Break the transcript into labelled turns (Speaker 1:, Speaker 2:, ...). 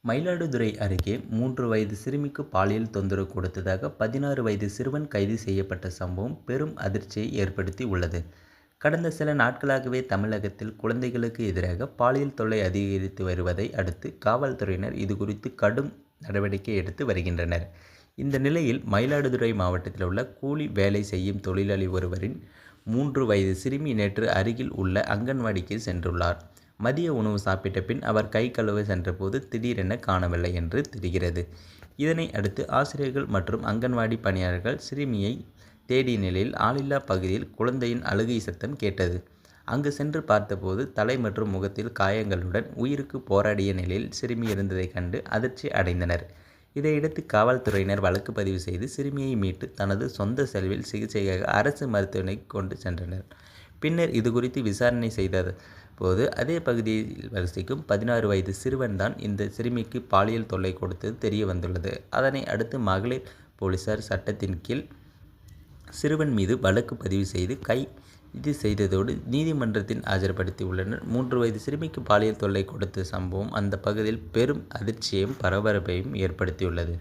Speaker 1: மயிலாடுதுறை அருகே 3 வயது சிறுமிக்கு பாலியல் தொந்தரவு கொடுத்ததாக 16 வயது சிறுவன் கைது செய்யப்பட்ட சம்பவம் பெரும் அதிர்ச்சியை ஏற்படுத்தி உள்ளது. கடந்த சில நாட்களாகவே தமிழகத்தில் குழந்தைகளுக்கு எதிராக பாலியல் தொல்லை அதிகரித்து வருவதை அடுத்து காவல்துறையினர் இதுகுறித்து கடும் நடவடிக்கை எடுத்து வருகின்றனர். இந்த நிலையில் மயிலாடுதுறை மாவட்டத்தில் உள்ள கூலி வேலை செய்யும் தொழிலாளி ஒருவரின் 3 வயது சிறுமி நேற்று அருகில் உள்ள அங்கன்வாடிக்கு சென்றுள்ளார். மதிய உணவு சாப்பிட்ட பின் அவர் கை கழுவ சென்றபோது திடீரென காணவில்லை என்று தெரிகிறது. இதனை அடுத்து ஆசிரியர்கள் மற்றும் அங்கன்வாடி பணியாளர்கள் சிறுமியை தேடிய நிலையில் ஆளில்லா பகுதியில் குழந்தையின் அழுகை சத்தம் கேட்டது. அங்கு சென்று பார்த்தபோது தலை மற்றும் முகத்தில் காயங்களுடன் உயிருக்கு போராடிய நிலையில் சிறுமி இருந்ததை கண்டு அதிர்ச்சி அடைந்தனர். இதையடுத்து காவல்துறையினர் வழக்கு பதிவு செய்து சிறுமியை மீட்டு தனது சொந்த செலவில் சிகிச்சைக்காக அரசு மருத்துவமனைக்கு கொண்டு சென்றனர். பின்னர் இதுகுறித்து விசாரணை செய்த போது அதே பகுதியில் வசிக்கும் 16 வயது சிறுவன் தான் இந்த சிறுமிக்கு பாலியல் தொல்லை கொடுத்தது தெரிய வந்துள்ளது. அதனை அடுத்து மகளிர் போலீசார் சட்டத்தின் கீழ் சிறுவன் மீது வழக்கு பதிவு செய்து கைது செய்ததோடு நீதிமன்றத்தில் ஆஜர்படுத்தி உள்ளனர். 3 வயது சிறுமிக்கு பாலியல் தொல்லை கொடுத்த சம்பவம் அந்த பகுதியில் பெரும் அதிர்ச்சியையும் பரபரப்பையும் ஏற்படுத்தியுள்ளது.